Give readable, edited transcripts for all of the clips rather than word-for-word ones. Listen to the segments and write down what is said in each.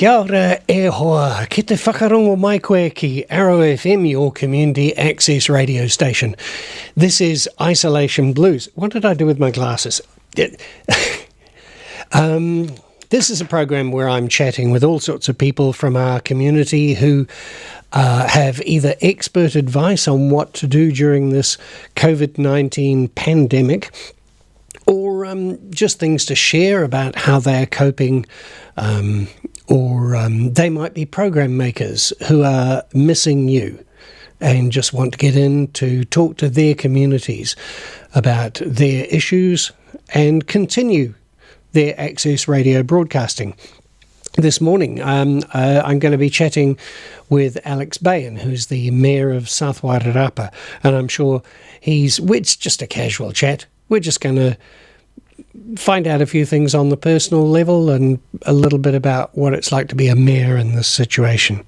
Kia ora e hoa, ki te whakarongo mai koe ki Arrow FM, your community access radio station. This is Isolation Blues. What did I do with my glasses? This is a program where I'm chatting with all sorts of people from our community who have either expert advice on what to do during this COVID-19 pandemic, or just things to share about how they're coping, or they might be program makers who are missing you and just want to get in to talk to their communities about their issues and continue their access radio broadcasting. This morning, I'm going to be chatting with Alex Bain, who's the Mayor of South Wairarapa, and I'm sure it's just a casual chat. We're just going to find out a few things on the personal level and a little bit about what it's like to be a mayor in this situation.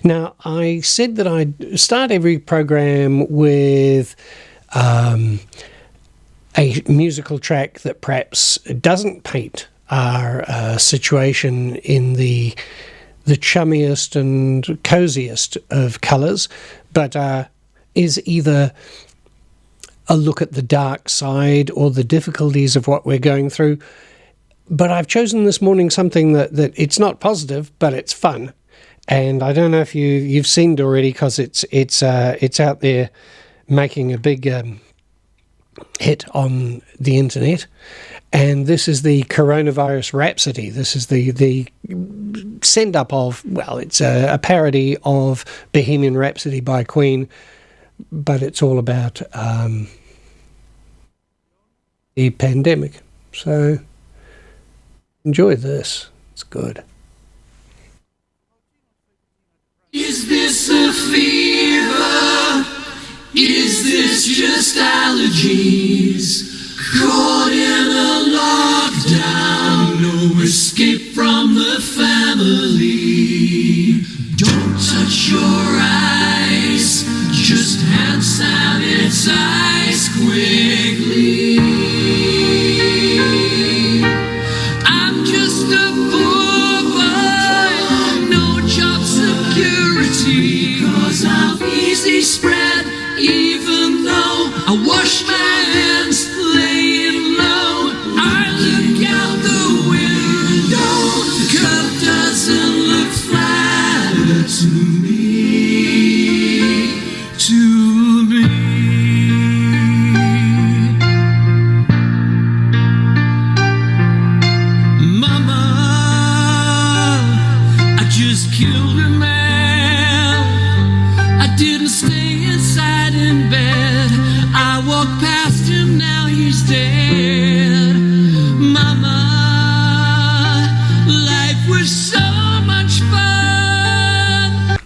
Now, I said that I'd start every program with a musical track that perhaps doesn't paint our situation in the chummiest and coziest of colours, but is either a look at the dark side or the difficulties of what we're going through. But I've chosen this morning something that it's not positive, but it's fun. And I don't know if you've seen it already, because it's out there making a big hit on the internet. And this is the Coronavirus Rhapsody. This is the send-up of, well, it's a parody of Bohemian Rhapsody by Queen, but it's all about the pandemic. So enjoy this. It's good. Is this a fever? Is this just allergies? Caught in a lockdown, no escape from the family. Don't touch your eyes, just hand sanitize quickly. I'm just a poor boy, no job security, because of easy spread, even though I wash my hands laying low. I look out the window, the cup doesn't look flatter to me. Mama, I just killed a man. I didn't stay inside in bed. I walked past him, now he's dead. Mama, life was so much fun.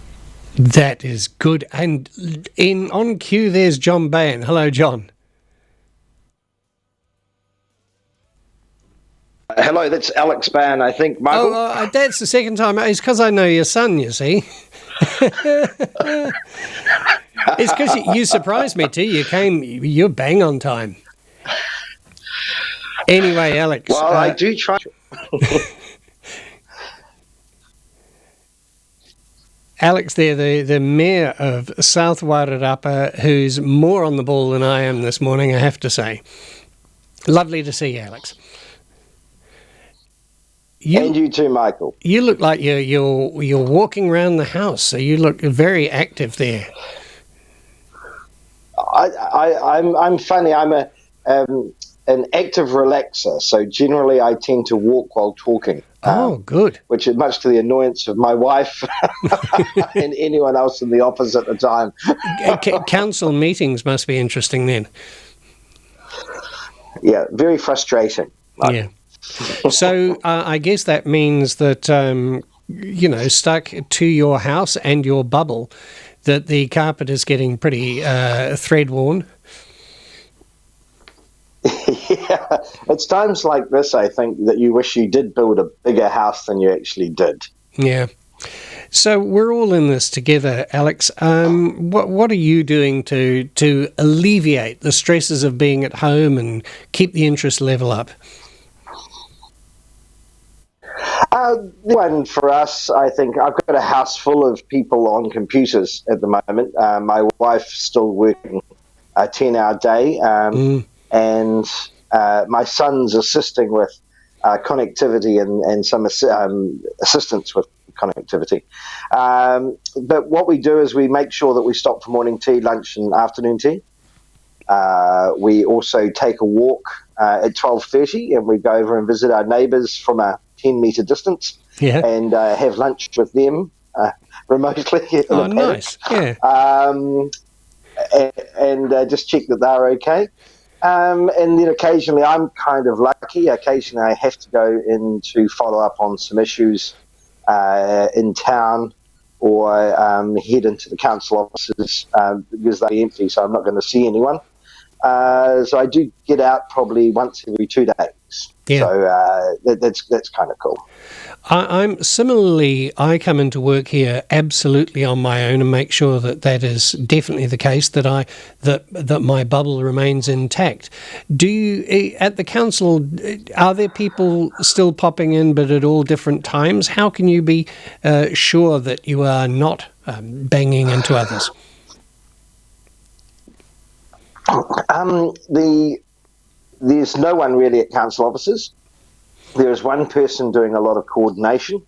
That is good. And on cue, there's John Bain. Hello, John. Hello, that's Alex Bain, I think, Michael. Oh, that's the second time. It's because I know your son, you see. It's because you surprised me too. You're bang on time. Anyway, Alex. Well, I do try. Alex there, the Mayor of South Wairarapa, who's more on the ball than I am this morning, I have to say. Lovely to see you, Alex. And you too, Michael. You look like you're walking around the house, so you look very active there. I'm funny. I'm an active relaxer, so generally I tend to walk while talking. Good. Which is much to the annoyance of my wife and anyone else in the office at the time. Council meetings must be interesting then. Yeah, very frustrating. Yeah. So I guess that means that, stuck to your house and your bubble, that the carpet is getting pretty thread-worn. Yeah, it's times like this, I think, that you wish you did build a bigger house than you actually did. Yeah. So we're all in this together, Alex. What are you doing to alleviate the stresses of being at home and keep the interest level up? The one for us, I think, I've got a house full of people on computers at the moment. My wife's still working a 10-hour day, and my son's assisting with connectivity and some assistance with connectivity. But what we do is we make sure that we stop for morning tea, lunch, and afternoon tea. We also take a walk at 12:30, and we go over and visit our neighbours from a 10-metre distance, and have lunch with them remotely. Oh, nice! Yeah, and just check that they're okay. And then occasionally, I'm kind of lucky. Occasionally, I have to go in to follow up on some issues in town, or head into the council offices because they're empty, so I'm not going to see anyone. So I do get out probably once every 2 days. Yeah. So that's kind of cool. I'm similarly, I come into work here absolutely on my own and make sure that is definitely the case, that my bubble remains intact. Do you, at the council, are there people still popping in but at all different times? How can you be sure that you are not banging into others? There's no one really at council offices. There is one person doing a lot of coordination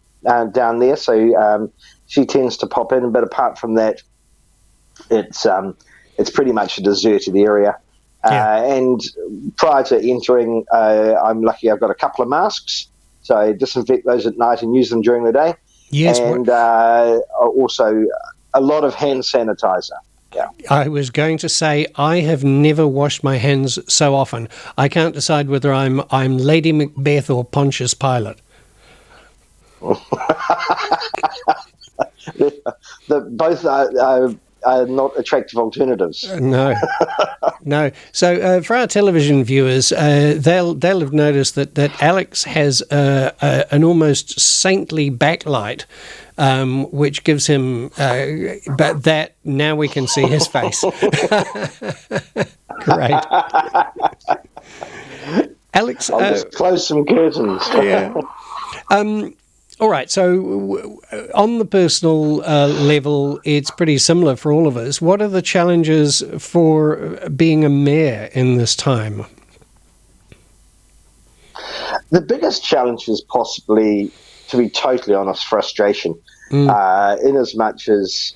down there, so she tends to pop in. But apart from that, it's pretty much a deserted area. And prior to entering, I'm lucky I've got a couple of masks, so I disinfect those at night and use them during the day. Yes, and also a lot of hand sanitizer. Yeah. I was going to say, I have never washed my hands so often. I can't decide whether I'm Lady Macbeth or Pontius Pilate. Both are not attractive alternatives. No. So for our television viewers, they'll have noticed that Alex has an almost saintly backlight, which gives him, but that now we can see his face. Great. Alex, I'll just close some curtains. Yeah. All right, so on the personal level, it's pretty similar for all of us. What are the challenges for being a mayor in this time? The biggest challenge is possibly, to be totally honest, frustration. In as much as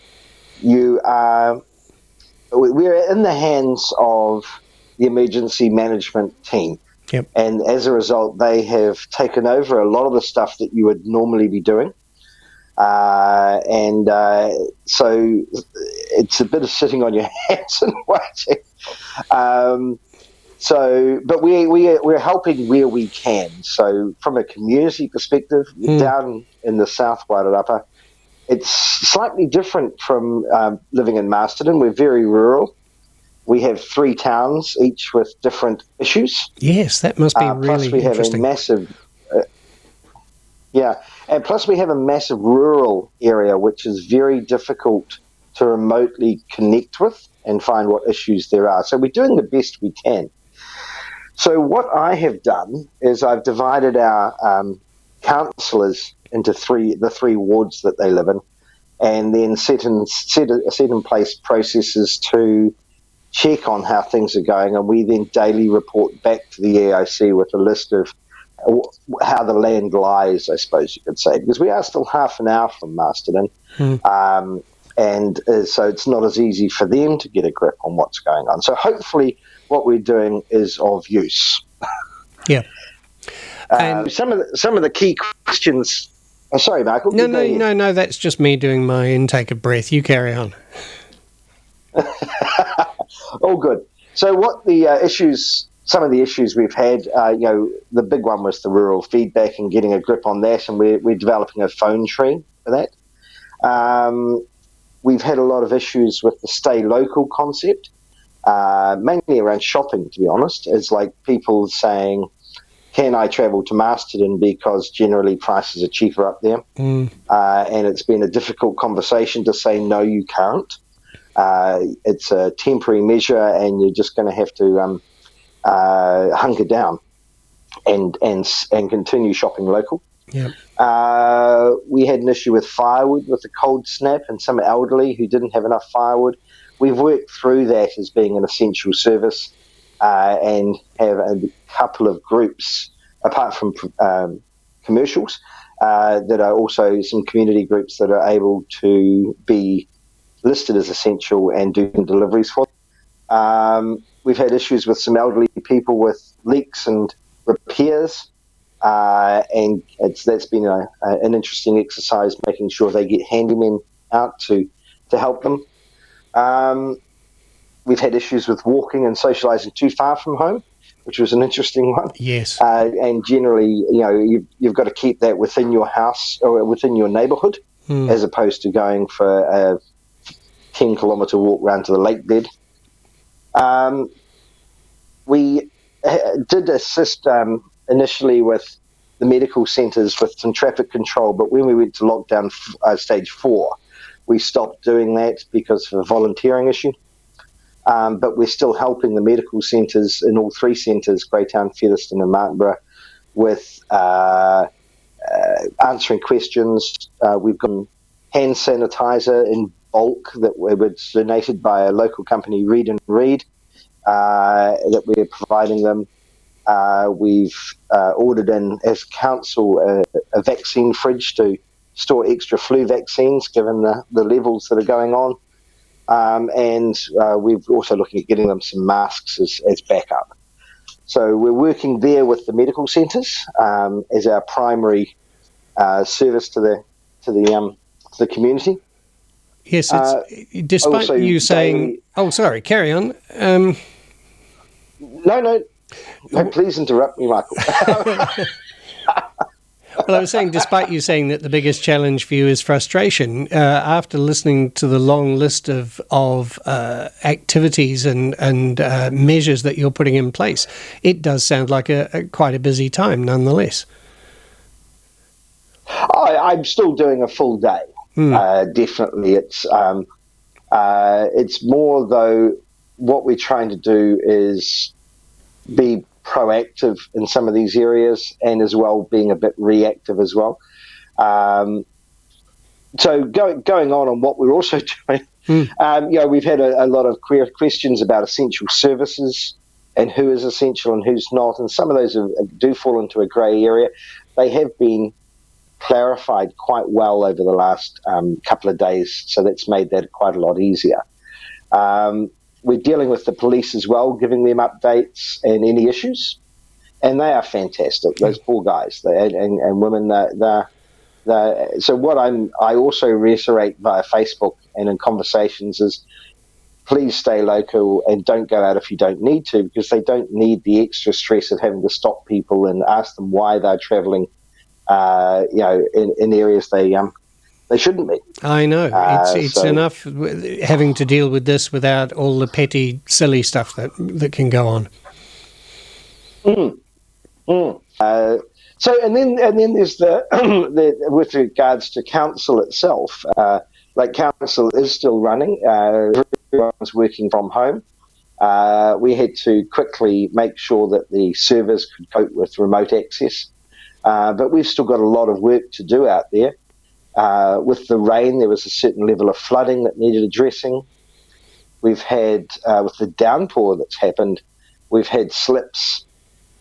we're in the hands of the emergency management team. Yep. And as a result, they have taken over a lot of the stuff that you would normally be doing. So it's a bit of sitting on your hands and waiting. But we're helping where we can. So from a community perspective, down in the South Wairarapa, it's slightly different from living in Masterton. We're very rural. We have 3 towns, each with different issues. Yes, that must be really plus we interesting. Have a massive, and plus we have a massive rural area, which is very difficult to remotely connect with and find what issues there are. So we're doing the best we can. So what I have done is I've divided our councillors into the 3 wards that they live in, and then set in place processes to check on how things are going, and we then daily report back to the EIC with a list of how the land lies, I suppose you could say, because we are still half an hour from Masterton, so it's not as easy for them to get a grip on what's going on. So hopefully what we're doing is of use. Yeah. Some of the key questions. Oh, sorry, Michael. No, that's just me doing my intake of breath. You carry on. All good. So what the some of the issues we've had, the big one was the rural feedback and getting a grip on that, and we're developing a phone tree for that. We've had a lot of issues with the stay local concept, mainly around shopping, to be honest. It's like people saying, can I travel to Masterton because generally prices are cheaper up there? And it's been a difficult conversation to say, no, you can't. It's a temporary measure, and you're just going to have to hunker down and continue shopping local. Yeah. We had an issue with firewood with the cold snap and some elderly who didn't have enough firewood. We've worked through that as being an essential service and have a couple of groups, apart from commercials, that are also some community groups that are able to be listed as essential and do deliveries for them. We've had issues with some elderly people with leaks and repairs. And that's been an interesting exercise, making sure they get handymen out to help them. We've had issues with walking and socialising too far from home, which was an interesting one. Yes. And generally, you've got to keep that within your house or within your neighbourhood, as opposed to going for a 10-kilometre walk round to the lake bed. We did assist initially with the medical centres with some traffic control, but when we went to lockdown stage 4, we stopped doing that because of a volunteering issue. But we're still helping the medical centres in all 3 centres, Greytown, Featherston and Martinborough, with answering questions. We've got hand sanitizer in bulk that was donated by a local company, Read and Read, that we're providing them. We've ordered in, as council, a vaccine fridge to store extra flu vaccines, given the levels that are going on. And we're also looking at getting them some masks as backup. So we're working there with the medical centres as our primary service to the community. Yes, despite you saying... sorry, carry on. No, please interrupt me, Michael. Well, I was saying, despite you saying that the biggest challenge for you is frustration, after listening to the long list of activities and measures that you're putting in place, it does sound like quite a busy time, nonetheless. I'm still doing a full day. Definitely, it's more though. What we're trying to do is be proactive in some of these areas, and as well being a bit reactive as well. So going on what we're also doing, we've had a lot of questions about essential services and who is essential and who's not, and some of those do fall into a grey area. They have been clarified quite well over the last couple of days, so that's made that quite a lot easier. We're dealing with the police as well, giving them updates and any issues, and they are fantastic. Those poor guys and women. So what I also reiterate via Facebook and in conversations is, please stay local and don't go out if you don't need to, because they don't need the extra stress of having to stop people and ask them why they're travelling. In areas they shouldn't be. I know. It's enough having to deal with this without all the petty, silly stuff that can go on. So and then there's the with regards to council itself. Like council is still running. Everyone's working from home. We had to quickly make sure that the servers could cope with remote access. But we've still got a lot of work to do out there. With the rain, there was a certain level of flooding that needed addressing. We've had, with the downpour that's happened, we've had slips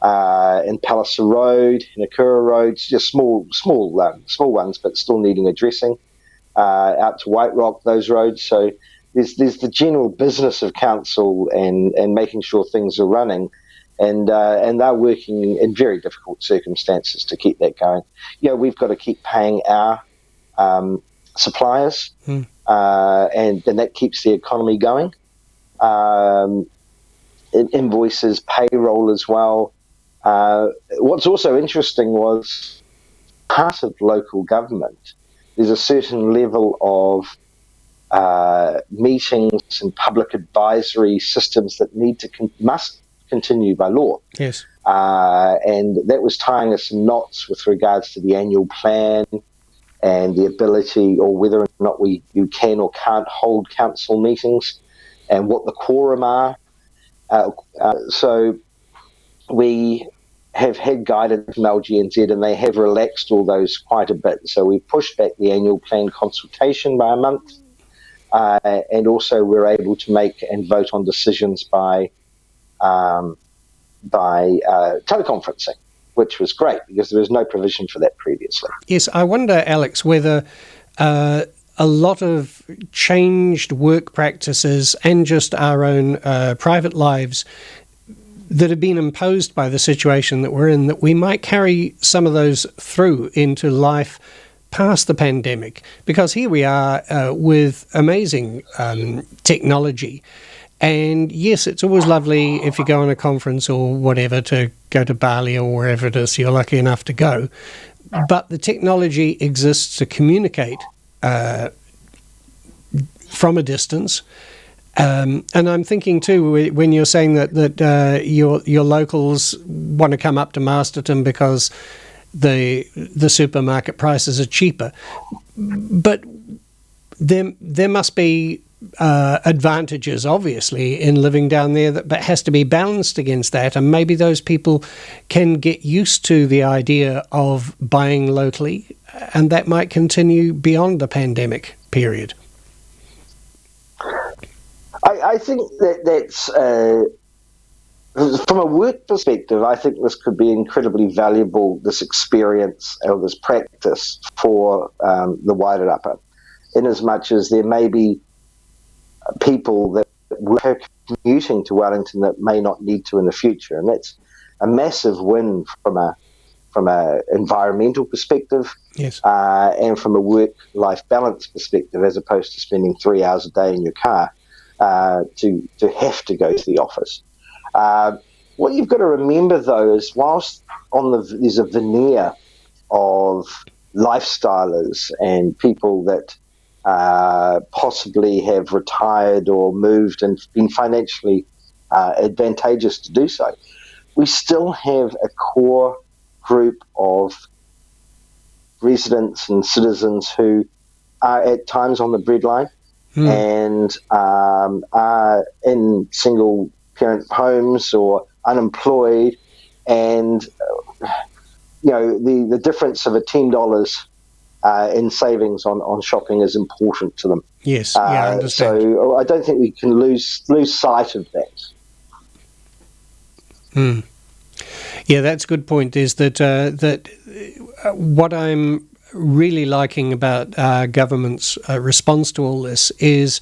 in Palliser Road, in Akura Road, just small ones, but still needing addressing. Out to White Rock, those roads. So there's the general business of council and making sure things are running. And they're working in very difficult circumstances to keep that going. We've got to keep paying our suppliers, and that keeps the economy going. Invoices, payroll as well. What's also interesting was part of local government, there's a certain level of meetings and public advisory systems that must continue by law. Yes. And that was tying us some knots with regards to the annual plan and the ability, or whether or not you can or can't hold council meetings, and what the quorum are. So we have had guidance from LGNZ, and they have relaxed all those quite a bit. So we pushed back the annual plan consultation by a month, and also we're able to make and vote on decisions by teleconferencing, which was great because there was no provision for that previously. Yes, I wonder, Alex, whether a lot of changed work practices and just our own private lives that have been imposed by the situation that we're in, that we might carry some of those through into life past the pandemic. Because here we are with amazing technology. And yes, it's always lovely if you go on a conference or whatever to go to Bali or wherever it is you're lucky enough to go. But the technology exists to communicate from a distance. And I'm thinking too, when you're saying that your locals want to come up to Masterton because the supermarket prices are cheaper, but there must be advantages, obviously, in living down there, but has to be balanced against that. And maybe those people can get used to the idea of buying locally, and that might continue beyond the pandemic period. I think that's from a work perspective, I think this could be incredibly valuable, this experience or this practice for the Wairarapa, in as much as there may be people that were commuting to Wellington that may not need to in the future, and that's a massive win from a environmental perspective, yes, and from a work-life balance perspective, as opposed to spending 3 hours a day in your car to have to go to the office. What you've got to remember, though, is whilst there's a veneer of lifestylers and people that possibly have retired or moved and been financially advantageous to do so, we still have a core group of residents and citizens who are at times on the breadline and are in single parent homes or unemployed, and the difference of a $10 in savings on shopping is important to them. Yes, I understand. So I don't think we can lose sight of that. Yeah, that's a good point, is that what I'm really liking about our government's response to all this is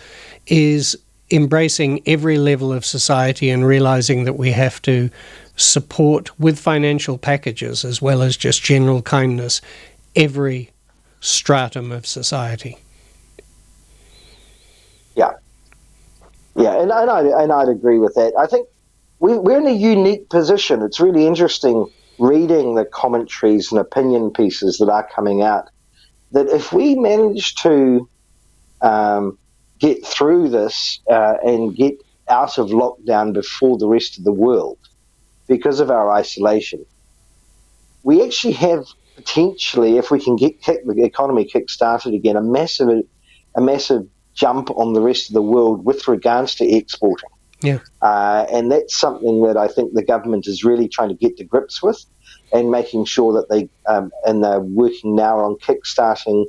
embracing every level of society and realising that we have to support with financial packages as well as just general kindness every stratum of society. Yeah, and I'd agree with that. I think we're in a unique position. It's really interesting reading the commentaries and opinion pieces that are coming out, that if we manage to get through this and get out of lockdown before the rest of the world because of our isolation, we actually have potentially, if we can get the economy kick-started again, a massive jump on the rest of the world with regards to exporting. Yeah. And that's something that I think the government is really trying to get to grips with, and making sure that and they're working now on kickstarting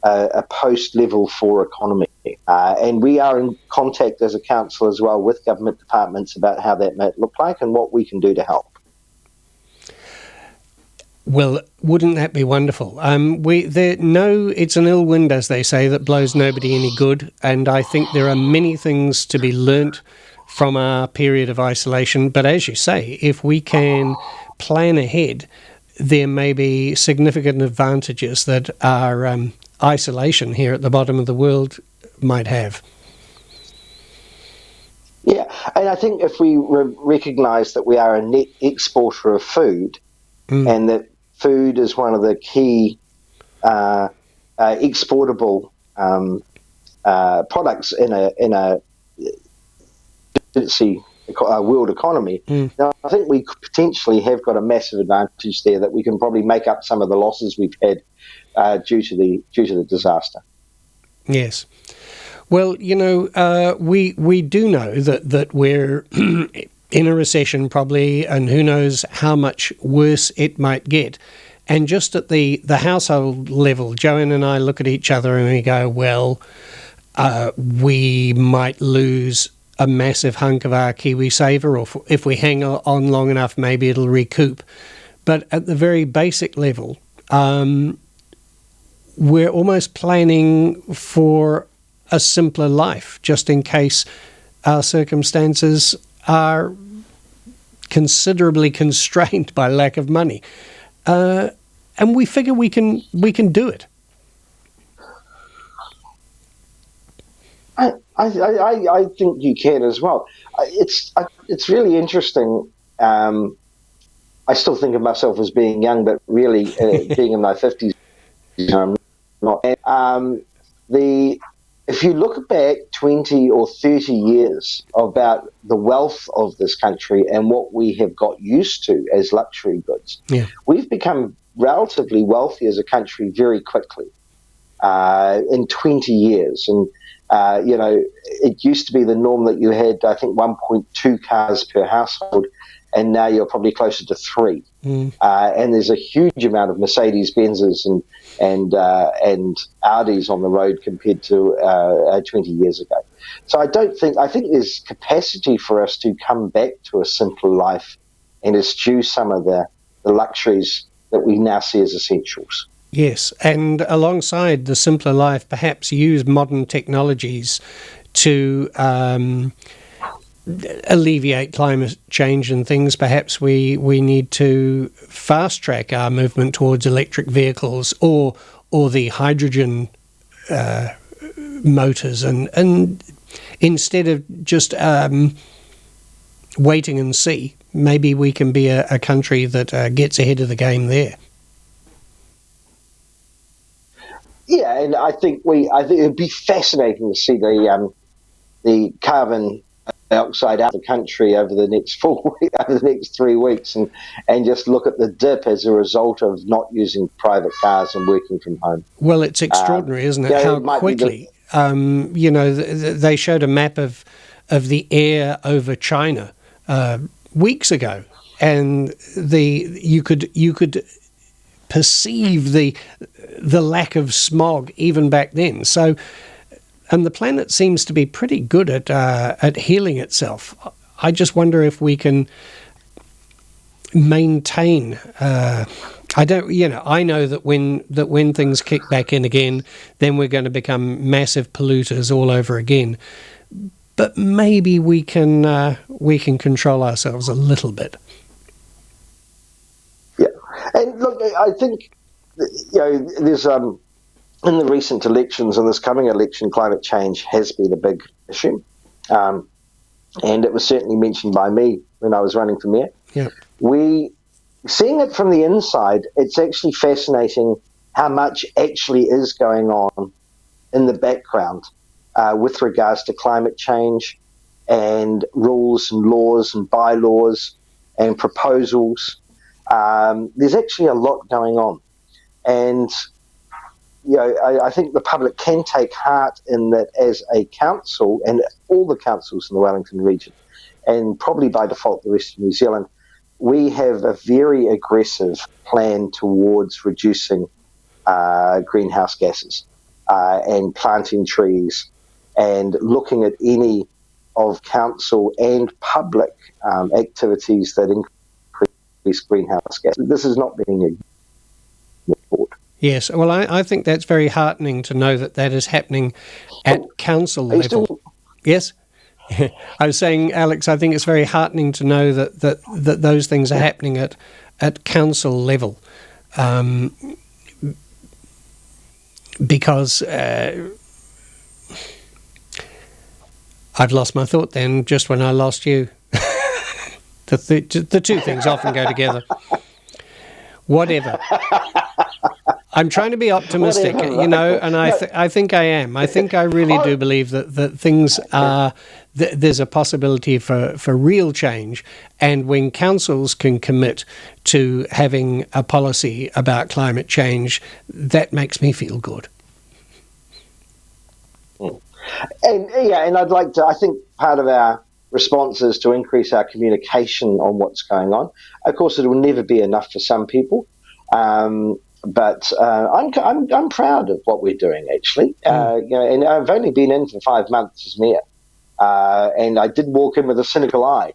a post-level 4 economy. And we are in contact as a council as well with government departments about how that might look like and what we can do to help. Well, wouldn't that be wonderful? It's an ill wind, as they say, that blows nobody any good. And I think there are many things to be learnt from our period of isolation. But as you say, if we can plan ahead, there may be significant advantages that our isolation here at the bottom of the world might have. Yeah, and I think if we recognise that we are a net exporter of food, and that food is one of the key exportable products in a world economy. Now, I think we potentially have got a massive advantage there, that we can probably make up some of the losses we've had due to the disaster. Yes. Well, we do know that we're in a recession probably, and who knows how much worse it might get. And just at the household level, Joanne and I look at each other and we go, well, we might lose a massive hunk of our KiwiSaver, or if we hang on long enough, maybe it'll recoup. But at the very basic level, we're almost planning for a simpler life, just in case our circumstances are considerably constrained by lack of money. And we figure we can do it. I think you can as well. It's really interesting. I still think of myself as being young, but really being in my 50s, I'm not. If you look back 20 or 30 years about the wealth of this country and what we have got used to as luxury goods, we've become relatively wealthy as a country very quickly in 20 years. And, it used to be the norm that you had, I think, 1.2 cars per household, and now you're probably closer to 3. And there's a huge amount of Mercedes-Benzes and Audis on the road compared to 20 years ago. So I think there's capacity for us to come back to a simpler life and eschew some of the luxuries that we now see as essentials. Yes, and alongside the simpler life, perhaps use modern technologies to alleviate climate change and things. Perhaps we need to fast track our movement towards electric vehicles or the hydrogen motors, and instead of just waiting and see, maybe we can be a country that gets ahead of the game there. Yeah, and I think it'd be fascinating to see the carbon dioxide out of the country over the next 3 weeks, and just look at the dip as a result of not using private cars and working from home. Well, it's extraordinary, isn't it? How quickly. They showed a map of the air over China weeks ago, and you could perceive the lack of smog even back then. So, and the planet seems to be pretty good at healing itself. I just wonder if we can maintain. I know that when things kick back in again, then we're going to become massive polluters all over again. But maybe we can control ourselves a little bit. Yeah, and look, I think there's in the recent elections and this coming election, climate change has been a big issue, and it was certainly mentioned by me when I was running for mayor. Yeah, seeing it from the inside, it's actually fascinating how much actually is going on in the background with regards to climate change and rules and laws and bylaws and proposals. There's actually a lot going on. And, I think the public can take heart in that as a council, and all the councils in the Wellington region, and probably by default the rest of New Zealand, we have a very aggressive plan towards reducing greenhouse gases and planting trees and looking at any of council and public activities that increase greenhouse gases. This is not being ignored. Yes, well, I think that's very heartening to know that is happening at council level. Yes? I was saying, Alex, I think it's very heartening to know that those things are happening at council level, because I've lost my thought then just when I lost you. The two things often go together. Whatever. I'm trying to be optimistic, and I think I am. I think I really do believe that things are, there's a possibility for real change, and when councils can commit to having a policy about climate change, that makes me feel good. And I'd like to, I think part of our responses to increase our communication on what's going on. Of course, it will never be enough for some people, but I'm proud of what we're doing. Actually, and I've only been in for 5 months as mayor, and I did walk in with a cynical eye.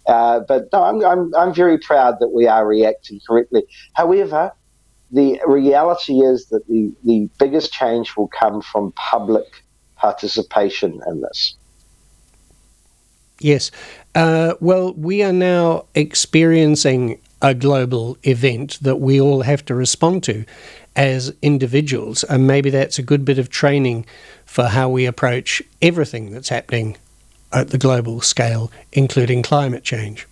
But no, I'm very proud that we are reacting correctly. However, the reality is that the biggest change will come from public participation in this. Yes. Well, we are now experiencing a global event that we all have to respond to as individuals, and maybe that's a good bit of training for how we approach everything that's happening at the global scale, including climate change.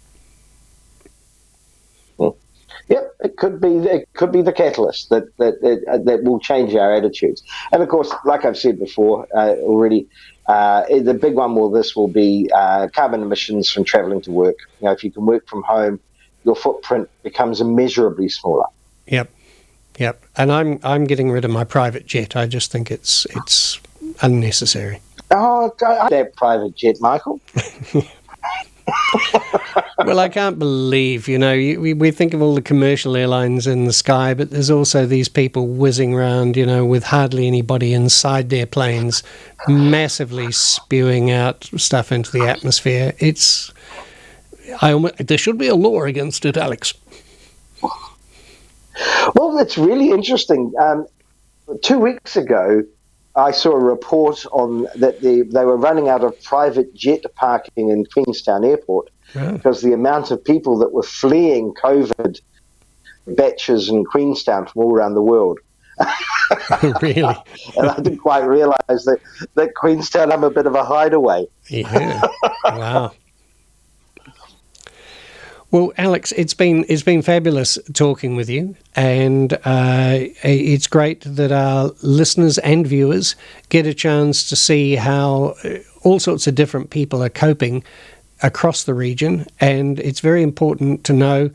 Yep, it could be the catalyst that will change our attitudes. And of course, like I've said before already, the big one will be carbon emissions from travelling to work. If you can work from home, your footprint becomes immeasurably smaller. Yep. And I'm getting rid of my private jet. I just think it's unnecessary. Oh, that private jet, Michael. Well, I can't believe, we think of all the commercial airlines in the sky, but there's also these people whizzing around, with hardly anybody inside their planes, massively spewing out stuff into the atmosphere. There should be a law against it, Alex. Well, it's really interesting. 2 weeks ago, I saw a report on that they were running out of private jet parking in Queenstown Airport because the amount of people that were fleeing COVID batches in Queenstown from all around the world. Really? And I didn't quite realise that Queenstown, I'm a bit of a hideaway. Yeah. Wow. Well, Alex, it's been fabulous talking with you, and it's great that our listeners and viewers get a chance to see how all sorts of different people are coping across the region, and it's very important to know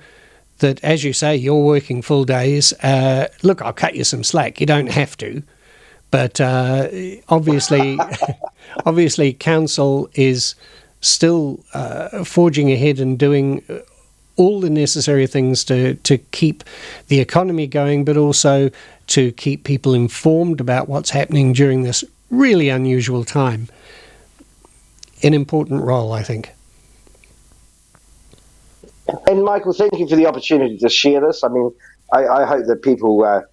that, as you say, you're working full days. Look, I'll cut you some slack. You don't have to, but obviously, council is still forging ahead and doing all the necessary things to keep the economy going, but also to keep people informed about what's happening during this really unusual time. An important role, I think. And Michael, thank you for the opportunity to share this. I mean, I hope that people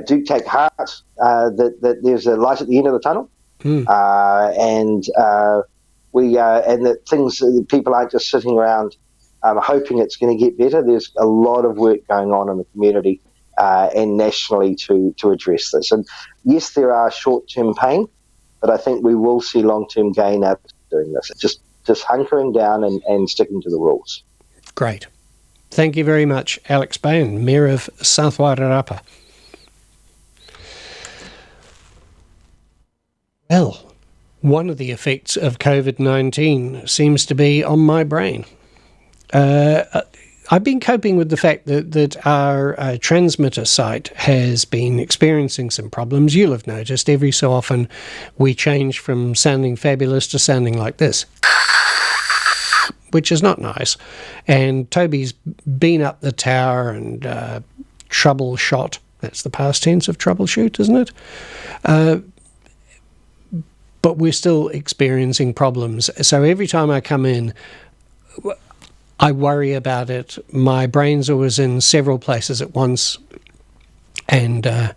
do take heart that there's a light at the end of the tunnel, and that people aren't just sitting around hoping it's going to get better. There's a lot of work going on in the community and nationally to address this. And yes, there are short-term pain, but I think we will see long-term gain out of doing this. It's just hunkering down and sticking to the rules. Great. Thank you very much, Alex Bain, Mayor of South Wairarapa. Well, one of the effects of COVID-19 seems to be on my brain. I've been coping with the fact that our transmitter site has been experiencing some problems. You'll have noticed every so often we change from sounding fabulous to sounding like this, which is not nice. And Toby's been up the tower and troubleshot. That's the past tense of troubleshoot, isn't it? But we're still experiencing problems. So every time I come in, I worry about it. My brain's always in several places at once, and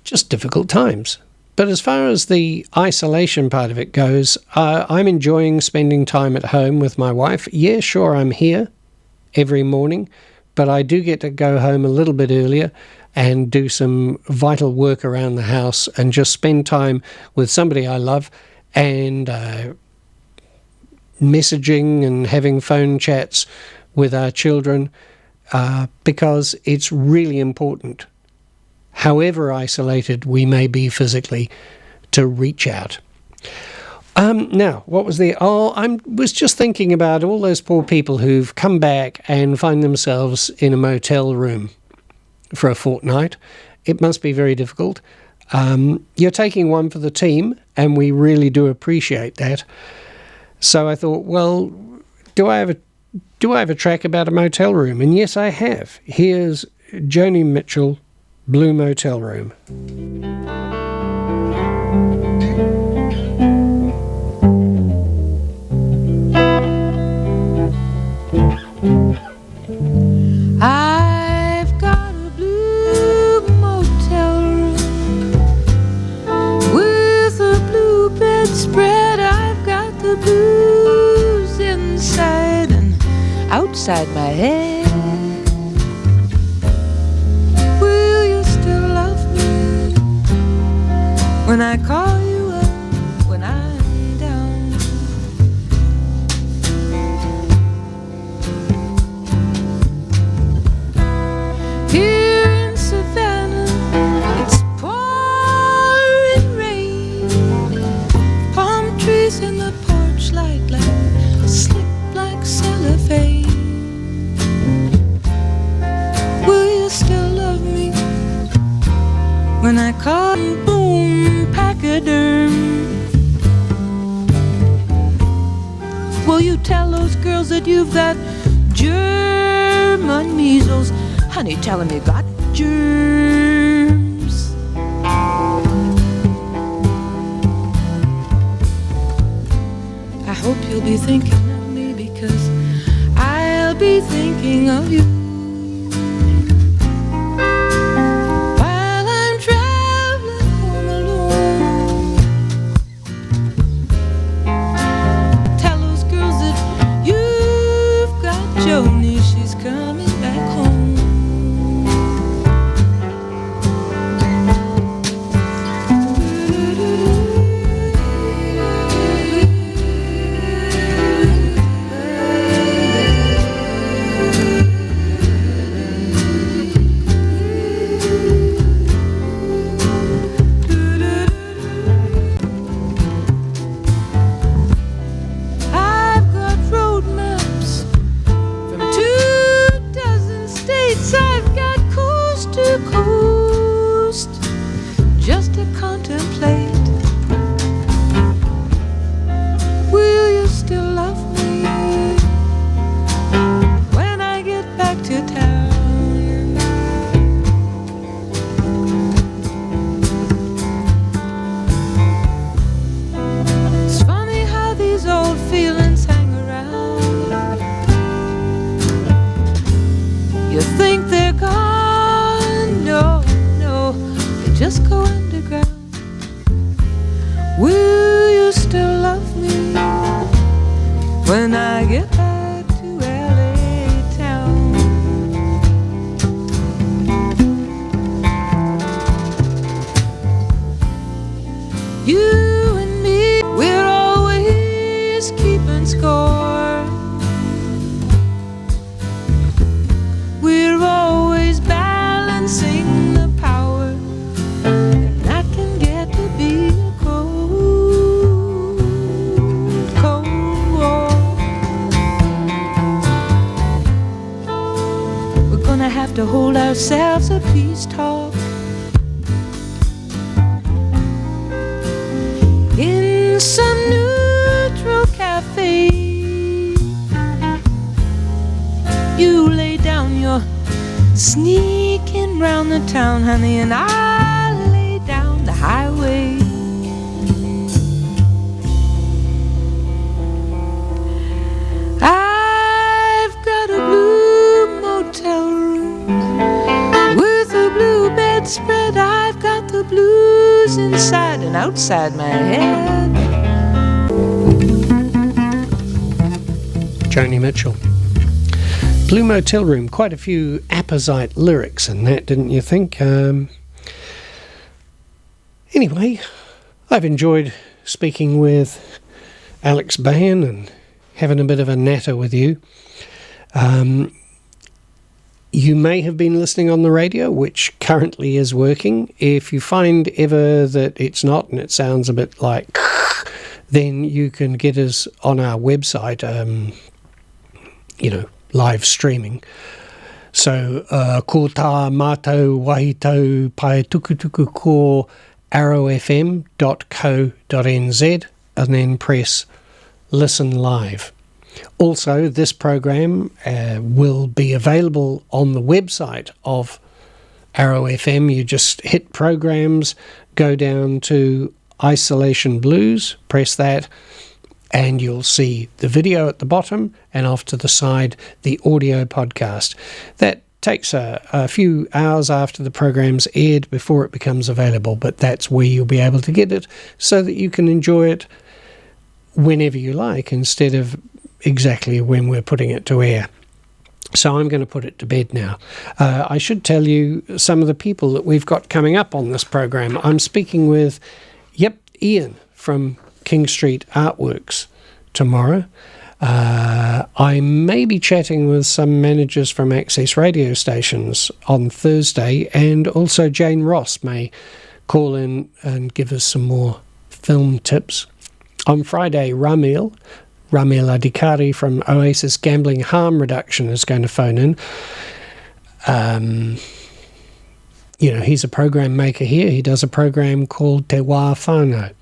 just difficult times. But as far as the isolation part of it goes, I'm enjoying spending time at home with my wife. Yeah, sure, I'm here every morning, but I do get to go home a little bit earlier and do some vital work around the house and just spend time with somebody I love and messaging and having phone chats with our children because it's really important, however isolated we may be physically, to reach out. Now, what was the... I was just thinking about all those poor people who've come back and find themselves in a motel room for a fortnight. It must be very difficult. You're taking one for the team, and we really do appreciate that. So I thought, well, do I have a track about a motel room? And yes, I have. Here's Joni Mitchell, Blue Motel Room. I've got a blue motel room with a blue bedspread. I've got the blues inside and outside my head. Will you still love me when I call you up when I'm down? Here in Savannah, it's pouring rain. Palm trees in the porch light slip like cellophane. Will you still love me when I call you boom pachyderm? Will you tell those girls that you've got German measles? Honey, tell them you got germs. I hope you'll be thinking of me because I'll be thinking of you. While I'm traveling home alone, tell those girls that you've got Joni, she's coming back home. I've got road maps from 24 states. I've got coast to coast just to contemplate. Will you still love me when I get back to town? It's funny how these old feelings hang around. You think they're gone? No, no, they just go underground. Will you still love me when I get back to LA town? You and me, we're always keeping score. We're always balancing the power, and that can get to be a cold, cold war. We're gonna have to hold ourselves a peace talk in some neutral cafe. You lay down your sneaking round the town, honey, and I lay down the highway. I've got a blue motel room with a blue bedspread. I've got the blues inside and outside my head. Joni Mitchell. Blue Motel Room, quite a few apposite lyrics in that, didn't you think? Anyway, I've enjoyed speaking with Alex Bahan and having a bit of a natter with you. You may have been listening on the radio, which currently is working. If you find ever that it's not and it sounds a bit like, then you can get us on our website, live streaming. So, ko tā mātou wahitau pai tukutuku ko arrowfm.co.nz and then press Listen Live. Also, this program will be available on the website of Arrow FM. You just hit programs, go down to Isolation Blues, press that, and you'll see the video at the bottom, and off to the side, the audio podcast. That takes a few hours after the program's aired before it becomes available, but that's where you'll be able to get it so that you can enjoy it whenever you like instead of exactly when we're putting it to air. So I'm going to put it to bed now. I should tell you some of the people that we've got coming up on this program. I'm speaking with, Ian from King Street Artworks tomorrow. I may be chatting with some managers from Access radio stations on Thursday, and also Jane Ross may call in and give us some more film tips. On Friday, Ramil Adhikari from Oasis Gambling Harm Reduction is going to phone in. He's a program maker here. He does a program called Te Wā Whānau.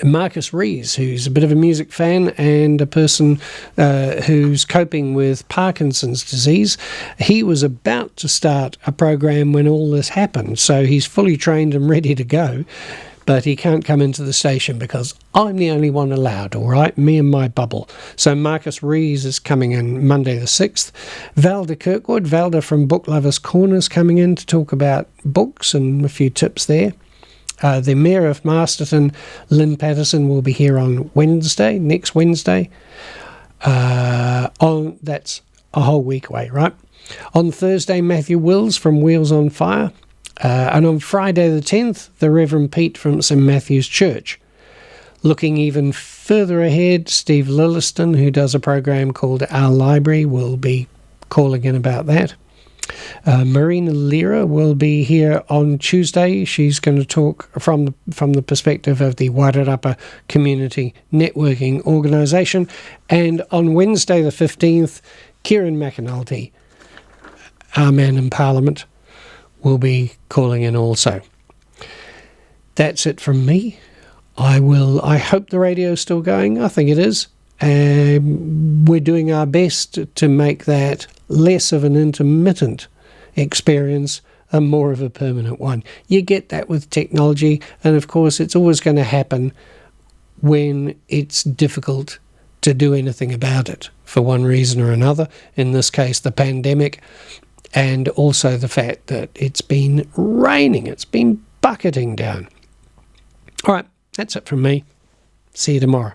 Marcus Rees, who's a bit of a music fan and a person who's coping with Parkinson's disease, he was about to start a program when all this happened, so he's fully trained and ready to go, but he can't come into the station because I'm the only one allowed, all right, me and my bubble. So Marcus Rees is coming in Monday the 6th. Valda Kirkwood, Valda from Book Lovers Corner, is coming in to talk about books and a few tips there. The Mayor of Masterton, Lynn Patterson, will be here on next Wednesday. That's a whole week away, right? On Thursday, Matthew Wills from Wheels on Fire. And on Friday the 10th, the Reverend Pete from St Matthew's Church. Looking even further ahead, Steve Lilliston, who does a program called Our Library, will be calling in about that. Marina Lira will be here on Tuesday. She's going to talk from the perspective of the Wairarapa Community Networking Organisation. And on Wednesday the 15th, Kieran McAnulty, our man in Parliament, will be calling in also. That's it from me. I hope the radio's still going. I think it is. We're doing our best to make that less of an intermittent experience and more of a permanent one. You get that with technology, and of course it's always going to happen when it's difficult to do anything about it for one reason or another, in this case the pandemic, and also the fact that it's been raining, it's been bucketing down. All right, that's it from me. See you tomorrow.